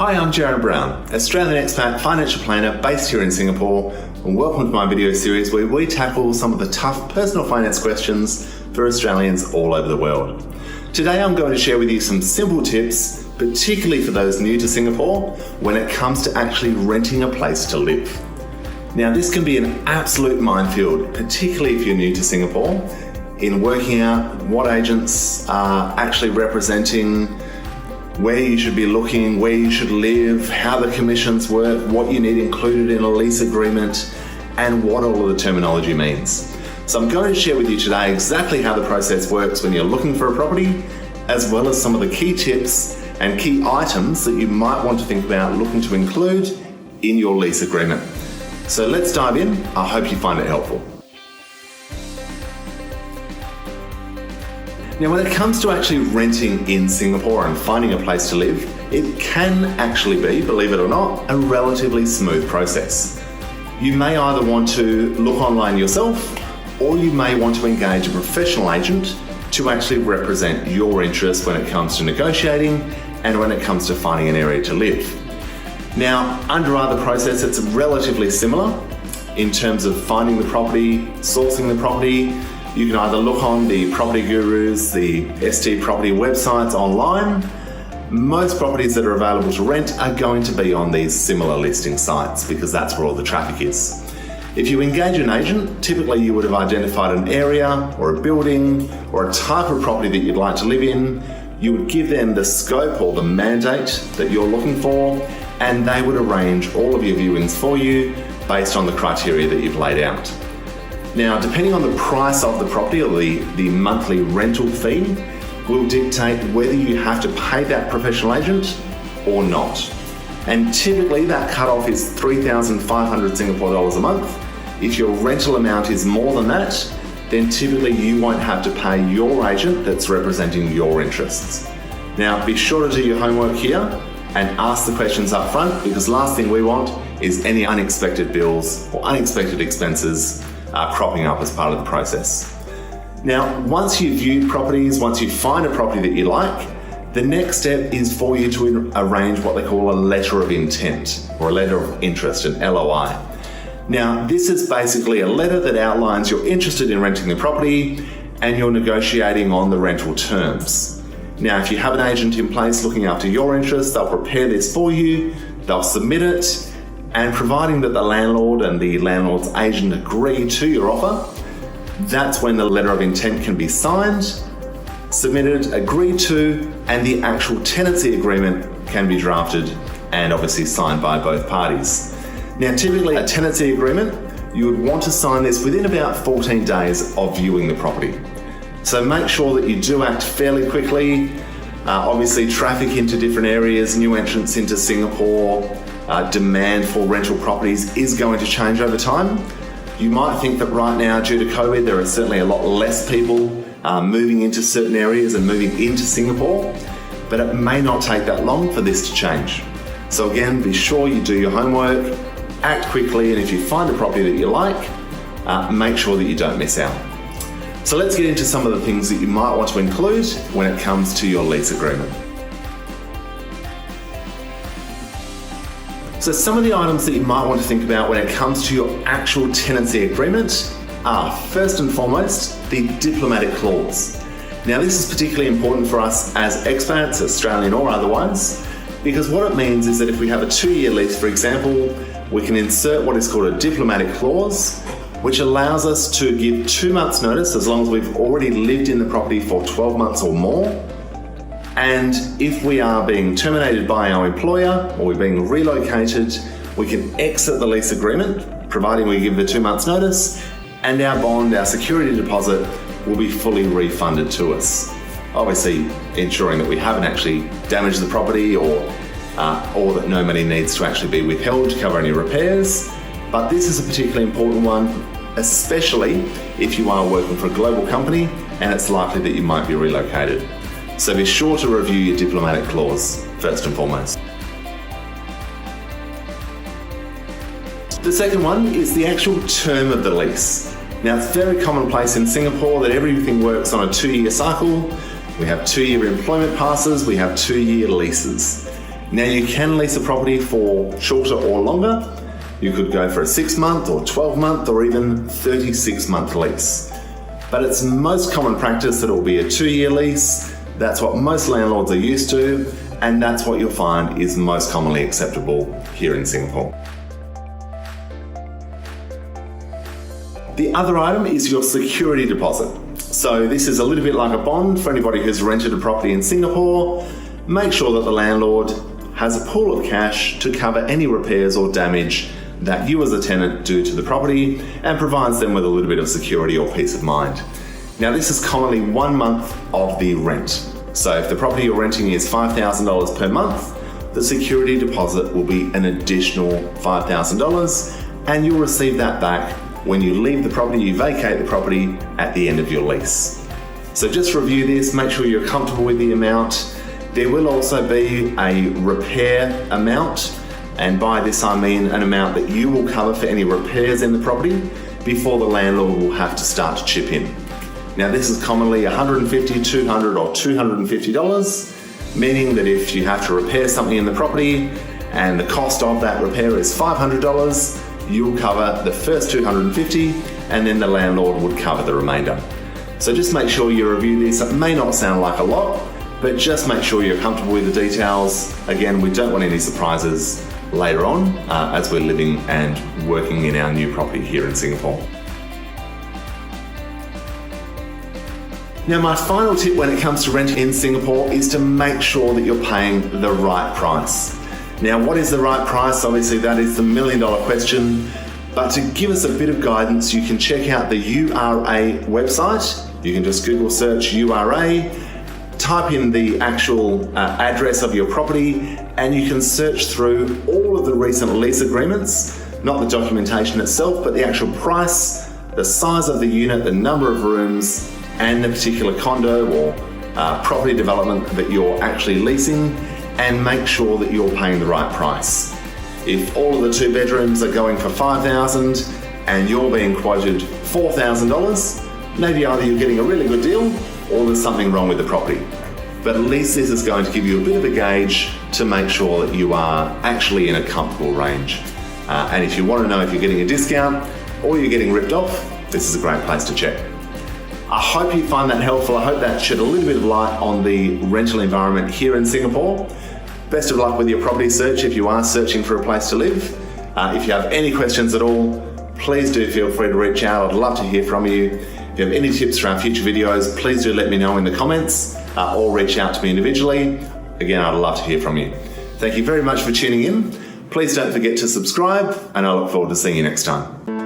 Hi, I'm Jarrad Brown, Australian expat financial planner based here in Singapore, and welcome to my video series where we tackle some of the tough personal finance questions for Australians all over the world. Today I'm going to share with you some simple tips, particularly for those new to Singapore, when it comes to actually renting a place to live. Now, this can be an absolute minefield, particularly if you're new to Singapore, in working out what agents are actually representing, where you should be looking, where you should live, how the commissions work, what you need included in a lease agreement, and what all of the terminology means. So I'm going to share with you today exactly how the process works when you're looking for a property, as well as some of the key tips and key items that you might want to think about looking to include in your lease agreement. So let's dive in. I hope you find it helpful. Now, when it comes to actually renting in Singapore and finding a place to live, it can actually be, believe it or not, a relatively smooth process. You may either want to look online yourself, or you may want to engage a professional agent to actually represent your interests when it comes to negotiating and when it comes to finding an area to live. Now, under either process, it's relatively similar in terms of finding the property, sourcing the property. You can either look on the Property Gurus, the ST Property websites online. Most properties that are available to rent are going to be on these similar listing sites because that's where all the traffic is. If you engage an agent, typically you would have identified an area or a building or a type of property that you'd like to live in. You would give them the scope or the mandate that you're looking for, and they would arrange all of your viewings for you based on the criteria that you've laid out. Now, depending on the price of the property or the monthly rental fee will dictate whether you have to pay that professional agent or not. And typically that cutoff is 3,500 Singapore dollars a month. If your rental amount is more than that, then typically you won't have to pay your agent that's representing your interests. Now, be sure to do your homework here and ask the questions up front, because last thing we want is any unexpected bills or unexpected expenses cropping up as part of the process. Now, once you view properties, once you find a property that you like, the next step is for you to arrange what they call a letter of intent or a letter of interest, an LOI. Now, this is basically a letter that outlines you're interested in renting the property and you're negotiating on the rental terms. Now, if you have an agent in place looking after your interests, they'll prepare this for you, they'll submit it, and providing that the landlord and the landlord's agent agree to your offer, that's when the letter of intent can be signed, submitted, agreed to, and the actual tenancy agreement can be drafted and obviously signed by both parties. Now, typically a tenancy agreement, you would want to sign this within about 14 days of viewing the property. So make sure that you do act fairly quickly. Obviously, traffic into different areas, new entrants into Singapore, demand for rental properties is going to change over time. You might think that right now, due to COVID, there are certainly a lot less people moving into certain areas and moving into Singapore, but it may not take that long for this to change. So again, be sure you do your homework, act quickly, and if you find a property that you like, make sure that you don't miss out. So let's get into some of the things that you might want to include when it comes to your lease agreement. So some of the items that you might want to think about when it comes to your actual tenancy agreement are, first and foremost, the diplomatic clause. Now, this is particularly important for us as expats, Australian or otherwise, because what it means is that if we have a 2-year lease, for example, we can insert what is called a diplomatic clause, which allows us to give 2 months notice as long as we've already lived in the property for 12 months or more. And if we are being terminated by our employer or we're being relocated, we can exit the lease agreement, providing we give the 2 months notice, and our bond, our security deposit, will be fully refunded to us. Obviously, ensuring that we haven't actually damaged the property or that no money needs to actually be withheld to cover any repairs. But this is a particularly important one, especially if you are working for a global company and it's likely that you might be relocated. So be sure to review your diplomatic clause first and foremost. The second one is the actual term of the lease. Now, it's very commonplace in Singapore that everything works on a 2-year cycle. We have 2-year employment passes, we have 2-year leases. Now you can lease a property for shorter or longer. You could go for a 6-month or 12-month or even 36-month lease. But it's most common practice that it will be a 2-year lease. That's what most landlords are used to, and that's what you'll find is most commonly acceptable here in Singapore. The other item is your security deposit. So this is a little bit like a bond for anybody who's rented a property in Singapore. Make sure that the landlord has a pool of cash to cover any repairs or damage that you as a tenant do to the property and provides them with a little bit of security or peace of mind. Now this is commonly 1 month of the rent. So if the property you're renting is $5,000 per month, the security deposit will be an additional $5,000 and you'll receive that back when you leave the property, you vacate the property at the end of your lease. So just review this, make sure you're comfortable with the amount. There will also be a repair amount, and by this I mean an amount that you will cover for any repairs in the property before the landlord will have to start to chip in. Now this is commonly $150, $200 or $250, meaning that if you have to repair something in the property and the cost of that repair is $500, you'll cover the first $250 and then the landlord would cover the remainder. So just make sure you review this. It may not sound like a lot, but just make sure you're comfortable with the details. Again, we don't want any surprises later on as we're living and working in our new property here in Singapore. Now, my final tip when it comes to renting in Singapore is to make sure that you're paying the right price. Now, what is the right price? Obviously, that is the million-dollar question. But to give us a bit of guidance, you can check out the URA website. You can just Google search URA, type in the actual address of your property, and you can search through all of the recent lease agreements, not the documentation itself, but the actual price, the size of the unit, the number of rooms, and the particular condo or property development that you're actually leasing, and make sure that you're paying the right price. If all of the 2 bedrooms are going for $5,000 and you're being quoted $4,000, maybe either you're getting a really good deal or there's something wrong with the property. But at least this is going to give you a bit of a gauge to make sure that you are actually in a comfortable range. And if you want to know if you're getting a discount or you're getting ripped off, this is a great place to check. I hope you find that helpful. I hope that shed a little bit of light on the rental environment here in Singapore. Best of luck with your property search if you are searching for a place to live. If you have any questions at all, please do feel free to reach out. I'd love to hear from you. If you have any tips for our future videos, please do let me know in the comments or reach out to me individually. Again, I'd love to hear from you. Thank you very much for tuning in. Please don't forget to subscribe, and I look forward to seeing you next time.